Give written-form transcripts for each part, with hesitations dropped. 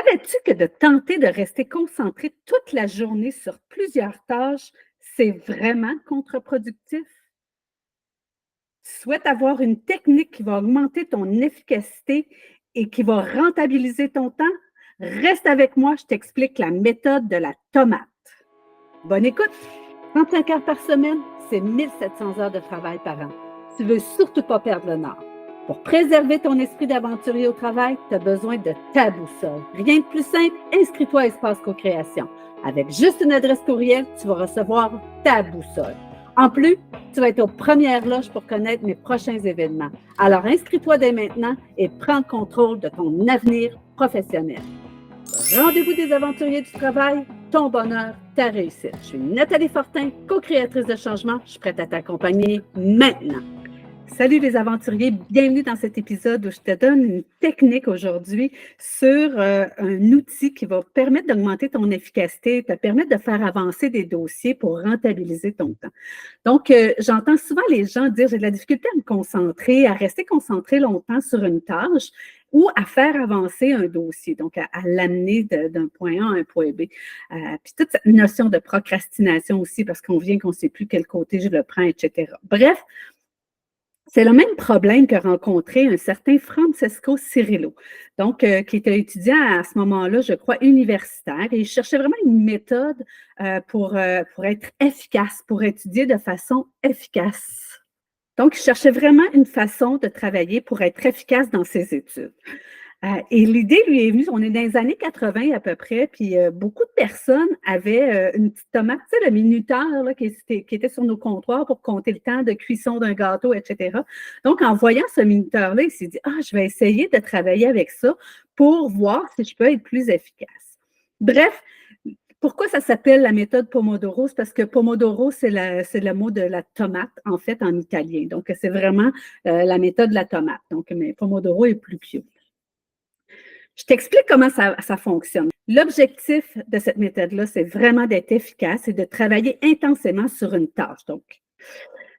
Savais-tu que de tenter de rester concentré toute la journée sur plusieurs tâches, c'est vraiment contre-productif? Tu souhaites avoir une technique qui va augmenter ton efficacité et qui va rentabiliser ton temps? Reste avec moi, je t'explique la méthode de la tomate. Bonne écoute! 35 heures par semaine, c'est 1700 heures de travail par an. Tu ne veux surtout pas perdre le nord. Pour préserver ton esprit d'aventurier au travail, tu as besoin de ta boussole. Rien de plus simple, inscris-toi à Espace Co-Création. Avec juste une adresse courriel, tu vas recevoir ta boussole. En plus, tu vas être aux premières loges pour connaître mes prochains événements. Alors inscris-toi dès maintenant et prends le contrôle de ton avenir professionnel. Rendez-vous des aventuriers du travail, ton bonheur, ta réussite. Je suis Nathalie Fortin, co-créatrice de changement. Je suis prête à t'accompagner maintenant. Salut les aventuriers, bienvenue dans cet épisode où je te donne une technique aujourd'hui sur un outil qui va permettre d'augmenter ton efficacité, te permettre de faire avancer des dossiers pour rentabiliser ton temps. Donc, j'entends souvent les gens dire j'ai de la difficulté à me concentrer, à rester concentré longtemps sur une tâche ou à faire avancer un dossier, donc à l'amener d'un point A à un point B. Puis toute cette notion de procrastination aussi, parce qu'on vient qu'on ne sait plus quel côté je le prends, etc. Bref, c'est le même problème que rencontrait un certain Francesco Cirillo, donc qui était étudiant à ce moment-là, je crois, universitaire, et il cherchait vraiment une méthode pour être efficace, pour étudier de façon efficace. Donc, il cherchait vraiment une façon de travailler pour être efficace dans ses études. Et l'idée lui est venue, on est dans les années 80 à peu près, puis beaucoup de personnes avaient une petite tomate, tu sais, le minuteur là, qui était sur nos comptoirs pour compter le temps de cuisson d'un gâteau, etc. Donc, en voyant ce minuteur-là, il s'est dit, je vais essayer de travailler avec ça pour voir si je peux être plus efficace. Bref, pourquoi ça s'appelle la méthode Pomodoro? C'est parce que Pomodoro, c'est le mot de la tomate, en fait, en italien. Donc, c'est vraiment la méthode de la tomate. Donc, mais Pomodoro est plus cute. Je t'explique comment ça fonctionne. L'objectif de cette méthode-là, c'est vraiment d'être efficace et de travailler intensément sur une tâche. Donc,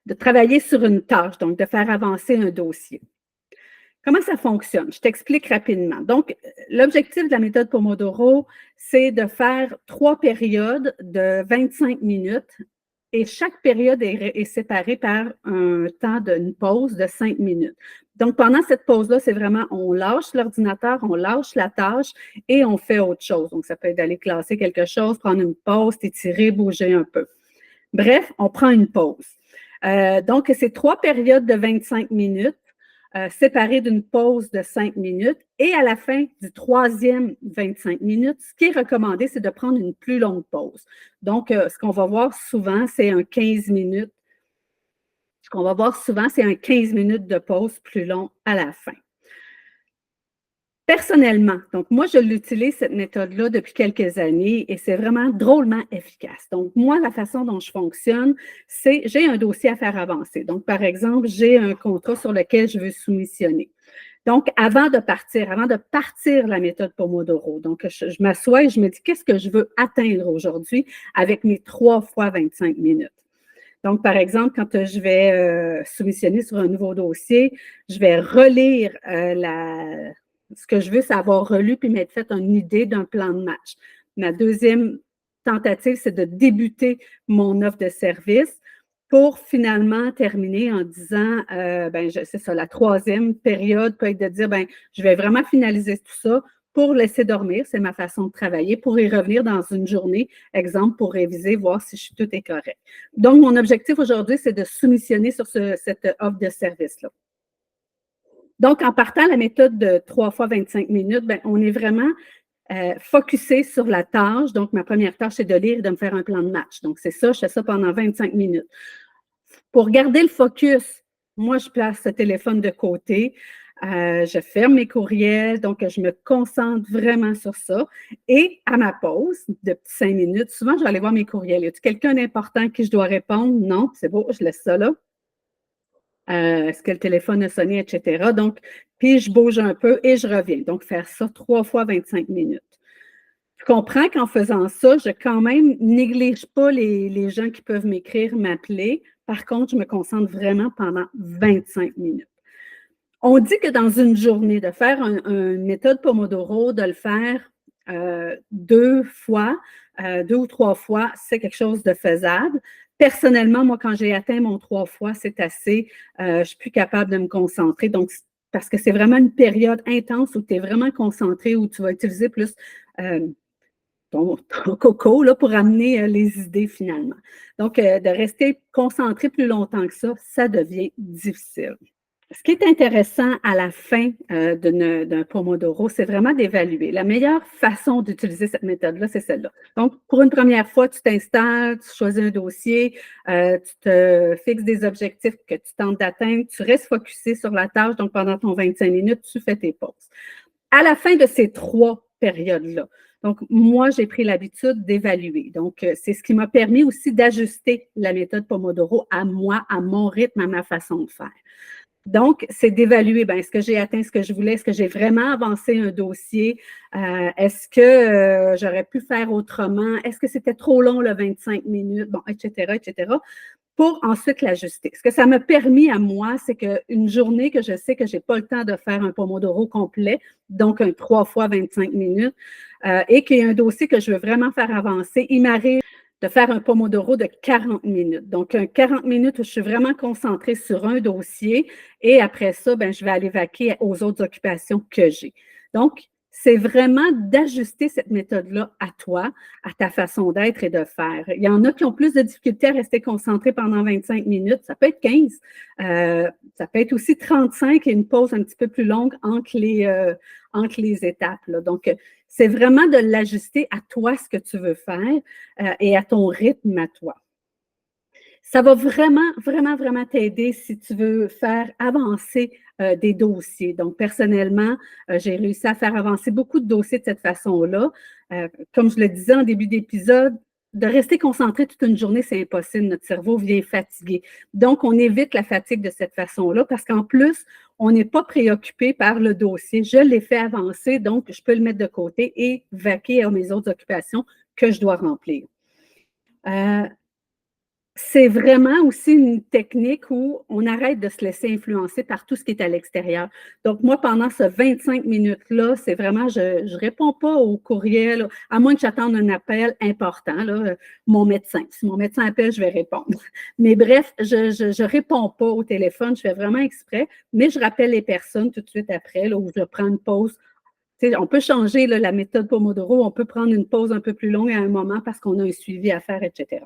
de travailler sur une tâche, donc de faire avancer un dossier. Comment ça fonctionne? Je t'explique rapidement. Donc, l'objectif de la méthode Pomodoro, c'est de faire 3 périodes de 25 minutes et chaque période est séparée par un temps d'une pause de 5 minutes. Donc, pendant cette pause-là, c'est vraiment, on lâche l'ordinateur, on lâche la tâche et on fait autre chose. Donc, ça peut être d'aller classer quelque chose, prendre une pause, t'étirer, bouger un peu. Bref, on prend une pause. Donc, c'est 3 périodes de 25 minutes. Séparées d'une pause de 5 minutes. Et à la fin du 3e 25 minutes, ce qui est recommandé, c'est de prendre une plus longue pause. Donc, ce qu'on va voir souvent, c'est un 15 minutes. Ce qu'on va voir souvent, c'est un 15 minutes de pause plus long à la fin. Personnellement, donc moi, je l'utilise, cette méthode-là, depuis quelques années et c'est vraiment drôlement efficace. Donc, moi, la façon dont je fonctionne, c'est j'ai un dossier à faire avancer. Donc, par exemple, j'ai un contrat sur lequel je veux soumissionner. Donc, avant de partir la méthode Pomodoro, donc je m'assois et je me dis qu'est-ce que je veux atteindre aujourd'hui avec mes 3 fois 25 minutes. Donc, par exemple, quand je vais soumissionner sur un nouveau dossier, je vais relire ce que je veux, c'est avoir relu puis m'être fait une idée d'un plan de match. Ma deuxième tentative, c'est de débuter mon offre de service pour finalement terminer en disant, c'est ça, la 3e période peut être de dire, je vais vraiment finaliser tout ça pour laisser dormir, c'est ma façon de travailler, pour y revenir dans une journée, exemple, pour réviser, voir si tout est correct. Donc, mon objectif aujourd'hui, c'est de soumissionner sur cette offre de service-là. Donc, en partant la méthode de 3 fois 25 minutes, on est vraiment focusé sur la tâche. Donc, ma première tâche, c'est de lire et de me faire un plan de match. Donc, c'est ça, je fais ça pendant 25 minutes. Pour garder le focus, moi, je place ce téléphone de côté. Je ferme mes courriels, donc je me concentre vraiment sur ça. Et à ma pause de 5 minutes, souvent, je vais aller voir mes courriels. Y a-t-il quelqu'un d'important à qui je dois répondre? Non, c'est beau, je laisse ça là. Est-ce que le téléphone a sonné, etc. Donc, puis je bouge un peu et je reviens. Donc, faire ça 3 fois 25 minutes. Je comprends qu'en faisant ça, je quand même néglige pas les gens qui peuvent m'écrire, m'appeler. Par contre, je me concentre vraiment pendant 25 minutes. On dit que dans une journée, de faire une méthode Pomodoro, de le faire 2 fois, 2 ou 3 fois, c'est quelque chose de faisable. Personnellement, moi, quand j'ai atteint mon 3 fois, c'est assez. Je suis plus capable de me concentrer. Donc, parce que c'est vraiment une période intense où tu es vraiment concentré, où tu vas utiliser plus euh, ton coco là, pour amener les idées finalement. Donc, de rester concentré plus longtemps que ça devient difficile. Ce qui est intéressant à la fin d'un Pomodoro, c'est vraiment d'évaluer. La meilleure façon d'utiliser cette méthode-là, c'est celle-là. Donc, pour une première fois, tu t'installes, tu choisis un dossier, tu te fixes des objectifs que tu tentes d'atteindre, tu restes focusé sur la tâche. Donc, pendant ton 25 minutes, tu fais tes pauses. À la fin de ces 3 périodes-là, donc moi, j'ai pris l'habitude d'évaluer. Donc, c'est ce qui m'a permis aussi d'ajuster la méthode Pomodoro à moi, à mon rythme, à ma façon de faire. Donc, c'est d'évaluer, ben, est-ce que j'ai atteint ce que je voulais? Est-ce que j'ai vraiment avancé un dossier? Est-ce que j'aurais pu faire autrement? Est-ce que c'était trop long, le 25 minutes? Bon, etc., etc., pour ensuite l'ajuster. Ce que ça m'a permis à moi, c'est qu'une journée que je sais que je n'ai pas le temps de faire un Pomodoro complet, donc un 3 fois 25 minutes, et qu'il y a un dossier que je veux vraiment faire avancer, il m'arrive de faire un Pomodoro de 40 minutes. Donc, un 40 minutes où je suis vraiment concentrée sur un dossier et après ça, ben, je vais aller vaquer aux autres occupations que j'ai. Donc, c'est vraiment d'ajuster cette méthode-là à toi, à ta façon d'être et de faire. Il y en a qui ont plus de difficultés à rester concentrés pendant 25 minutes. Ça peut être 15. Ça peut être aussi 35 et une pause un petit peu plus longue entre les étapes. Là. Donc, c'est vraiment de l'ajuster à toi, ce que tu veux faire et à ton rythme à toi. Ça va vraiment, vraiment, vraiment t'aider si tu veux faire avancer des dossiers. Donc, personnellement, j'ai réussi à faire avancer beaucoup de dossiers de cette façon-là. Comme je le disais en début d'épisode, de rester concentré toute une journée, c'est impossible. Notre cerveau vient fatigué. Donc, on évite la fatigue de cette façon-là parce qu'en plus, on n'est pas préoccupé par le dossier. Je l'ai fait avancer, donc je peux le mettre de côté et vaquer à mes autres occupations que je dois remplir. C'est vraiment aussi une technique où on arrête de se laisser influencer par tout ce qui est à l'extérieur. Donc, moi, pendant ce 25 minutes-là, c'est vraiment, je ne réponds pas aux courriels, à moins que j'attende un appel important, là, mon médecin. Si mon médecin appelle, je vais répondre. Mais bref, je réponds pas au téléphone, je fais vraiment exprès, mais je rappelle les personnes tout de suite après, là, où je prends une pause. Tu sais, on peut changer là, la méthode Pomodoro, on peut prendre une pause un peu plus longue à un moment parce qu'on a un suivi à faire, etc.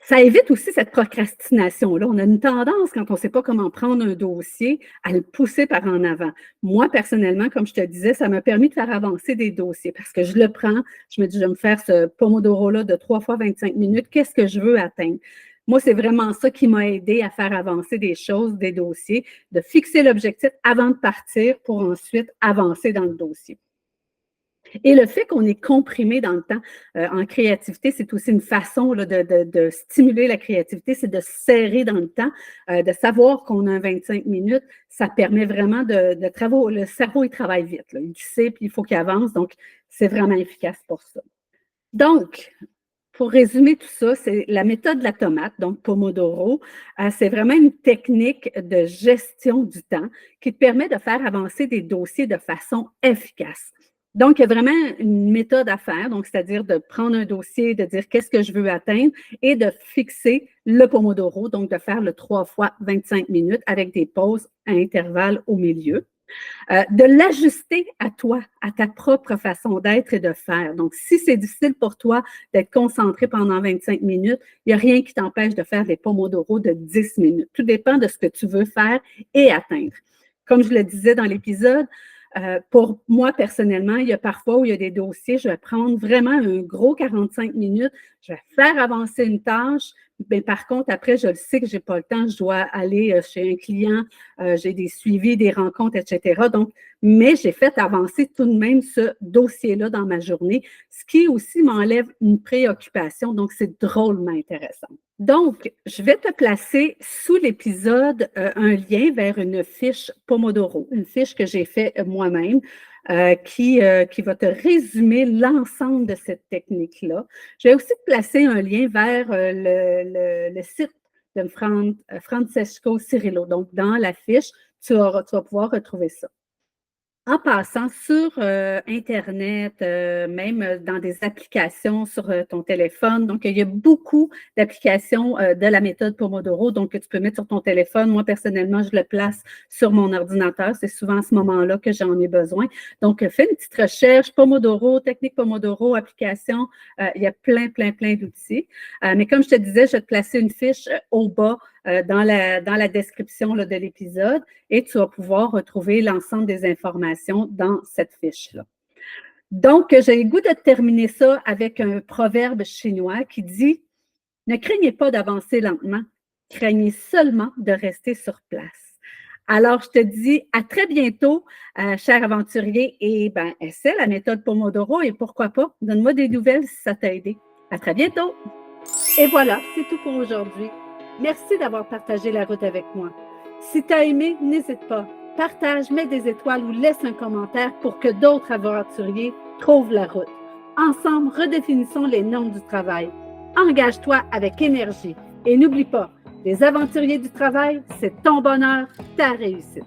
Ça évite aussi cette procrastination-là. On a une tendance, quand on ne sait pas comment prendre un dossier, à le pousser par en avant. Moi, personnellement, comme je te disais, ça m'a permis de faire avancer des dossiers parce que je le prends, je me dis, je vais me faire ce Pomodoro-là de 3 fois 25 minutes. Qu'est-ce que je veux atteindre? Moi, c'est vraiment ça qui m'a aidé à faire avancer des choses, des dossiers, de fixer l'objectif avant de partir pour ensuite avancer dans le dossier. Et le fait qu'on est comprimé dans le temps en créativité, c'est aussi une façon là, de stimuler la créativité, c'est de se serrer dans le temps, de savoir qu'on a 25 minutes. Ça permet vraiment de travailler. Le cerveau, il travaille vite. Là. Il sait, puis il faut qu'il avance. Donc, c'est vraiment efficace pour ça. Donc, pour résumer tout ça, c'est la méthode de la tomate, donc Pomodoro. C'est vraiment une technique de gestion du temps qui te permet de faire avancer des dossiers de façon efficace. Donc, il y a vraiment une méthode à faire, donc c'est-à-dire de prendre un dossier, de dire qu'est-ce que je veux atteindre et de fixer le Pomodoro, donc de faire le 3 fois 25 minutes avec des pauses à intervalles au milieu. De l'ajuster à toi, à ta propre façon d'être et de faire. Donc, si c'est difficile pour toi d'être concentré pendant 25 minutes, il n'y a rien qui t'empêche de faire des Pomodoro de 10 minutes. Tout dépend de ce que tu veux faire et atteindre. Comme je le disais dans l'épisode, pour moi, personnellement, il y a parfois où il y a des dossiers, je vais prendre vraiment un gros 45 minutes, je vais faire avancer une tâche, mais par contre, après, je le sais que je n'ai pas le temps, je dois aller chez un client, j'ai des suivis, des rencontres, etc. Donc, mais j'ai fait avancer tout de même ce dossier-là dans ma journée, ce qui aussi m'enlève une préoccupation. Donc, c'est drôlement intéressant. Donc, je vais te placer sous l'épisode un lien vers une fiche Pomodoro, une fiche que j'ai faite moi-même qui va te résumer l'ensemble de cette technique-là. Je vais aussi te placer un lien vers le site de Francesco Cirillo. Donc, dans la fiche, tu vas pouvoir retrouver ça. En passant sur Internet, même dans des applications sur ton téléphone. Donc, il y a beaucoup d'applications de la méthode Pomodoro, donc que tu peux mettre sur ton téléphone. Moi, personnellement, je le place sur mon ordinateur. C'est souvent à ce moment-là que j'en ai besoin. Donc, fais une petite recherche, Pomodoro, technique Pomodoro, application. Il y a plein d'outils. Mais comme je te disais, je vais te placer une fiche au bas dans la description là, de l'épisode et tu vas pouvoir retrouver l'ensemble des informations dans cette fiche-là. Donc, j'ai le goût de terminer ça avec un proverbe chinois qui dit « Ne craignez pas d'avancer lentement, craignez seulement de rester sur place. » Alors, je te dis à très bientôt, cher aventurier, et essaie la méthode Pomodoro et pourquoi pas, donne-moi des nouvelles si ça t'a aidé. À très bientôt! Et voilà, c'est tout pour aujourd'hui. Merci d'avoir partagé la route avec moi. Si tu as aimé, n'hésite pas. Partage, mets des étoiles ou laisse un commentaire pour que d'autres aventuriers trouvent la route. Ensemble, redéfinissons les normes du travail. Engage-toi avec énergie et n'oublie pas, les aventuriers du travail, c'est ton bonheur, ta réussite.